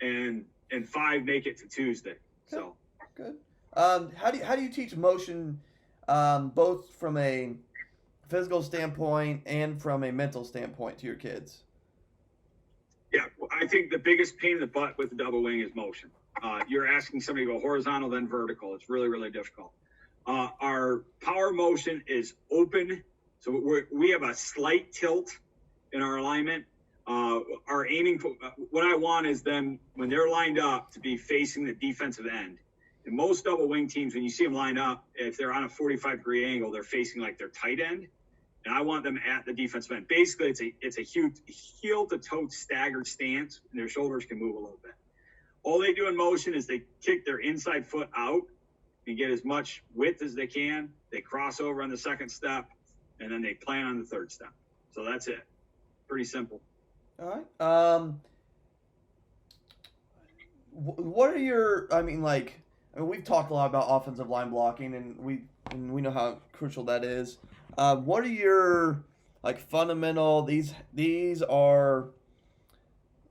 and 5 make it to Tuesday. Okay. So good. How do you teach motion, both from a physical standpoint and from a mental standpoint to your kids? Yeah, I think the biggest pain in the butt with the double wing is motion. You're asking somebody to go horizontal, then vertical. It's really, really difficult. Our power motion is open, so we have a slight tilt in our alignment. Our aiming, what I want is them, when they're lined up, to be facing the defensive end. And most double wing teams, when you see them line up, if they're on a 45-degree angle, they're facing like their tight end. And I want them at the defensive end. Basically, it's a huge heel-to-toe staggered stance, and their shoulders can move a little bit. All they do in motion is they kick their inside foot out and get as much width as they can. They cross over on the second step, and then they plant on the third step. So that's it. Pretty simple. All right. What are your? We've talked a lot about offensive line blocking, and we know how crucial that is. What are your fundamental? These are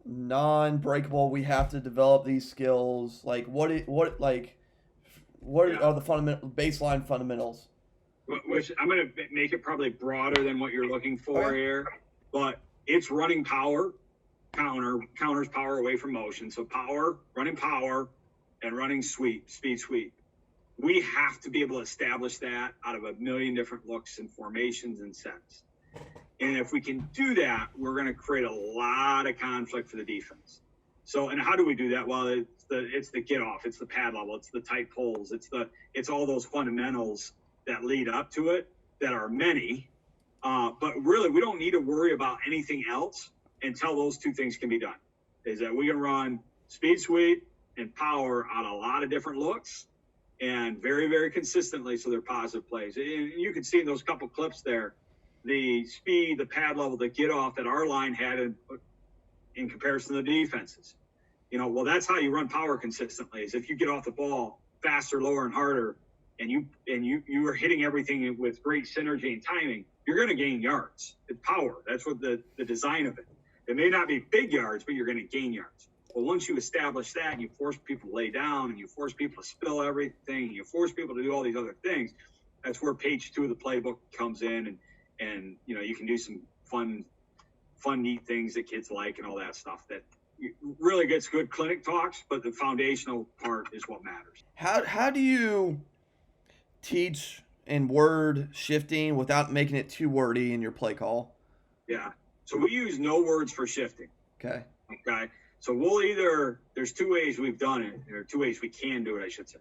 non-breakable. We have to develop these skills. What are the fundamental baseline fundamentals? Which I'm going to make it probably broader than what you're looking for here, but it's running power, counters power away from motion. So running power, and running speed sweep. We have to be able to establish that out of a million different looks and formations and sets. And if we can do that, we're going to create a lot of conflict for the defense. So, and how do we do that? Well, it's the get off, it's the pad level, it's the tight pulls, it's all those fundamentals that lead up to it that are many. But really, we don't need to worry about anything else until those two things can be done. Is that we can run speed sweep and power on a lot of different looks and very, very consistently, so they're positive plays. And you can see in those couple clips there, the speed, the pad level, the get off that our line had in comparison to the defenses. Well, that's how you run power consistently, is if you get off the ball faster, lower, and harder, and you are hitting everything with great synergy and timing, you're going to gain yards. It's power. That's what the design of it. It may not be big yards, but you're going to gain yards. Well, once you establish that and you force people to lay down and you force people to spill everything and you force people to do all these other things, that's where page 2 of the playbook comes in, and you can do some fun, neat things that kids like and all that stuff that really gets good clinic talks, but the foundational part is what matters. How do you teach in word shifting without making it too wordy in your play call? Yeah. So we use no words for shifting. Okay. So there's two ways we've done it, or two ways we can do it, I should say.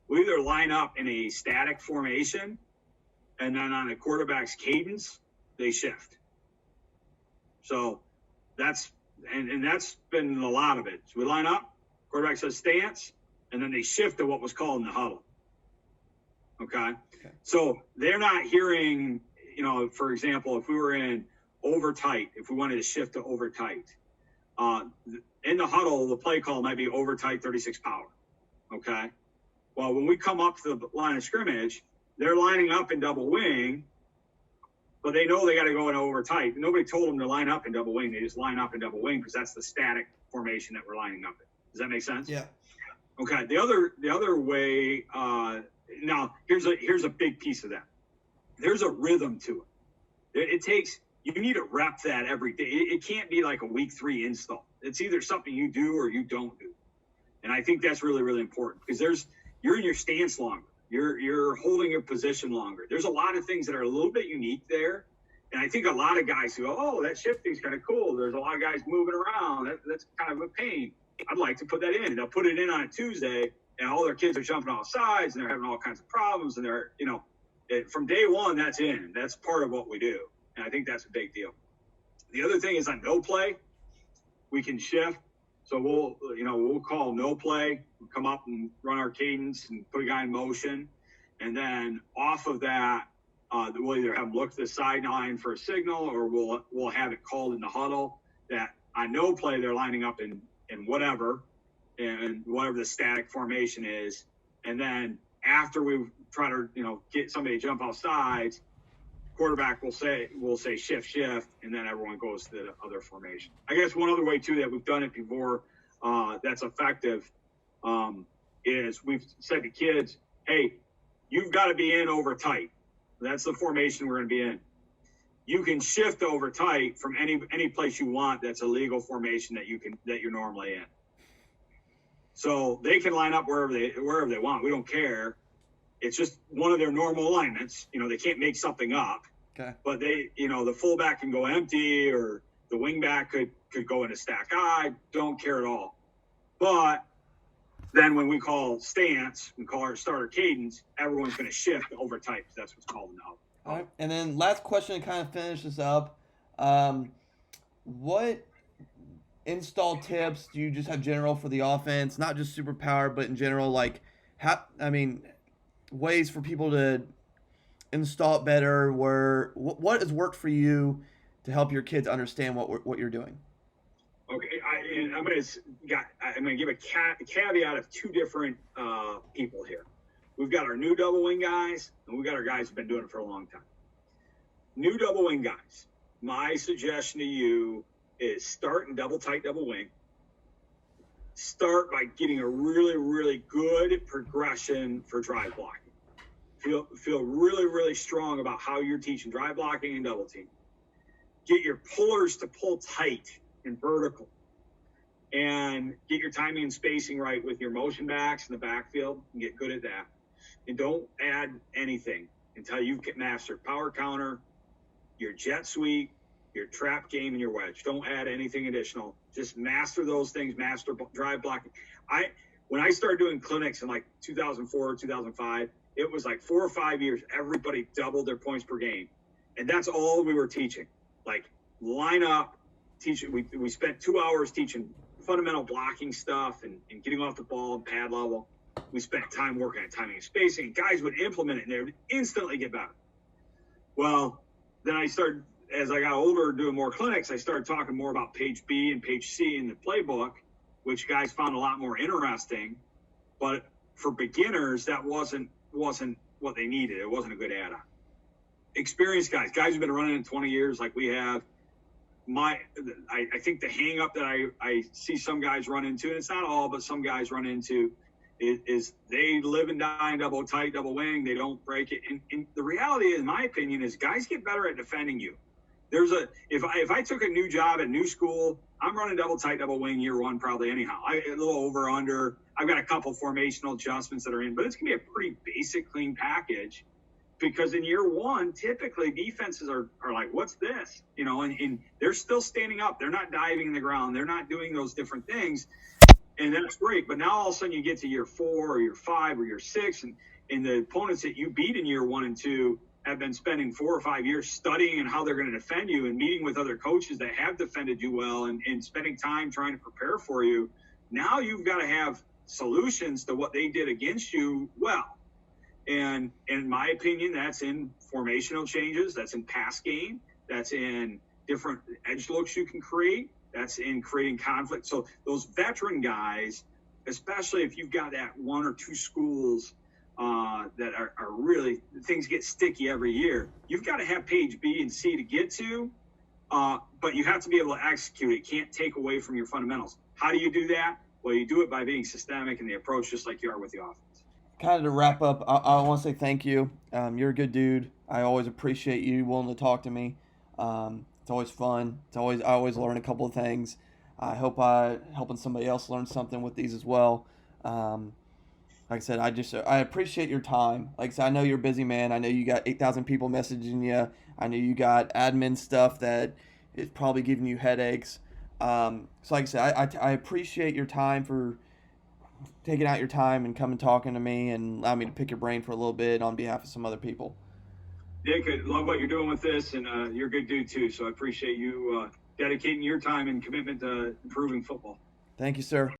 We either line up in a static formation, and then on a quarterback's cadence, they shift. So that's been a lot of it. So we line up, quarterback says stance, and then they shift to what was called in the huddle. Okay. So they're not hearing, for example, if we were in over tight, if we wanted to shift to over tight, in the huddle, the play call might be over tight 36 power. Okay. Well, when we come up to the line of scrimmage, they're lining up in double wing, but they know they got to go in over tight. Nobody told them to line up in double wing. They just line up in double wing because that's the static formation that we're lining up in. Does that make sense? Yeah. Okay. The other way, now here's a big piece of that. There's a rhythm to it. You need to rep that every day. It can't be like a week 3 install. It's either something you do or you don't do. And I think that's really, really important because you're in your stance longer. You're holding your position longer. There's a lot of things that are a little bit unique there. And I think a lot of guys who go, oh, that shifting's kind of cool. There's a lot of guys moving around. That's kind of a pain. I'd like to put that in. They'll put it in on a Tuesday and all their kids are jumping off sides and they're having all kinds of problems. And they're, from day one, that's in. That's part of what we do. And I think that's a big deal. The other thing is on no play, we can shift. So we'll call no play, we'll come up and run our cadence and put a guy in motion. And then off of that, we'll either have them look to the sideline for a signal or we'll have it called in the huddle that on no play, they're lining up in whatever the static formation is. And then after we try to, get somebody to jump off sides, quarterback will say shift, and then everyone goes to the other formation. I guess one other way too that we've done it before that's effective is we've said to kids, hey, you've got to be in over tight. That's the formation we're going to be in. You can shift over tight from any place you want. That's a legal formation that you're normally in. So they can line up wherever they want. We don't care. It's just one of their normal alignments. They can't make something up. Okay. But they, the fullback can go empty or the wingback could go in a stack I. Don't care at all. But Then when we call stance, we call our starter cadence, everyone's going to shift over types. That's what's called now. All right. And then last question to kind of finish this up. What install tips do you just have general for the offense? Not just superpower, but in general, like, ways for people to install it better. What has worked for you to help your kids understand what you're doing? Okay, I'm going to give a caveat of two different people here. We've got our new double wing guys, and we've got our guys who've been doing it for a long time. New double wing guys, my suggestion to you is start in double tight double wing. Start by getting a really, really good progression for drive blocking. Feel really, really strong about how you're teaching drive blocking and double team. Get your pullers to pull tight and vertical, and get your timing and spacing right with your motion backs in the backfield, and get good at that. And don't add anything until you can master power counter, your jet sweep, your trap game, and your wedge. Don't add anything additional. Just master those things. Master drive blocking. When I started doing clinics in like 2004 or 2005, it was like 4 or 5 years. Everybody doubled their points per game, and that's all we were teaching. Like line up, teach. We spent 2 hours teaching fundamental blocking stuff and getting off the ball and pad level. We spent time working on timing and spacing, and guys would implement it, and they would instantly get better. Well, then as I got older doing more clinics, I started talking more about page B and page C in the playbook, which guys found a lot more interesting. But for beginners, that wasn't what they needed. It wasn't a good add-on. Experienced guys who've been running in 20 years like we have, I think the hang up that I see some guys run into, and it's not all, but some guys run into, is they live and die in double tight, double wing. They don't break it. And the reality, in my opinion, is guys get better at defending you. If I took a new job at new school, I'm running double tight, double wing year one probably anyhow. A little over under. I've got a couple formational adjustments that are in, but it's gonna be a pretty basic, clean package. Because in year one, typically defenses are like, what's this? And they're still standing up. They're not diving in the ground. They're not doing those different things. And that's great. But now all of a sudden you get to year 4 or year 5 or year 6, and the opponents that you beat in year 1 and 2 have been spending 4 or 5 years studying and how they're going to defend you and meeting with other coaches that have defended you well and spending time trying to prepare for you. Now you've got to have solutions to what they did against you well. And in my opinion, that's in formational changes, that's in pass game, that's in different edge looks you can create, that's in creating conflict. So those veteran guys, especially if you've got that 1 or 2 schools that are really, things get sticky every year, you've got to have page B and C to get to, but you have to be able to execute it. Can't take away from your fundamentals. How do you do that? Well, you do it by being systemic in the approach, just like you are with the offense. Kind of to wrap up, I want to say thank you. You're a good dude. I always appreciate you willing to talk to me. It's always fun. I always learn a couple of things. I hope helping somebody else learn something with these as well. Like I said, I appreciate your time. Like I said, I know you're a busy man. I know you got 8,000 people messaging you. I know you got admin stuff that is probably giving you headaches. So like I said, I appreciate your time for taking out your time and coming talking to me and allow me to pick your brain for a little bit on behalf of some other people. Dick, I love what you're doing with this, and you're a good dude too. So I appreciate you dedicating your time and commitment to improving football. Thank you, sir.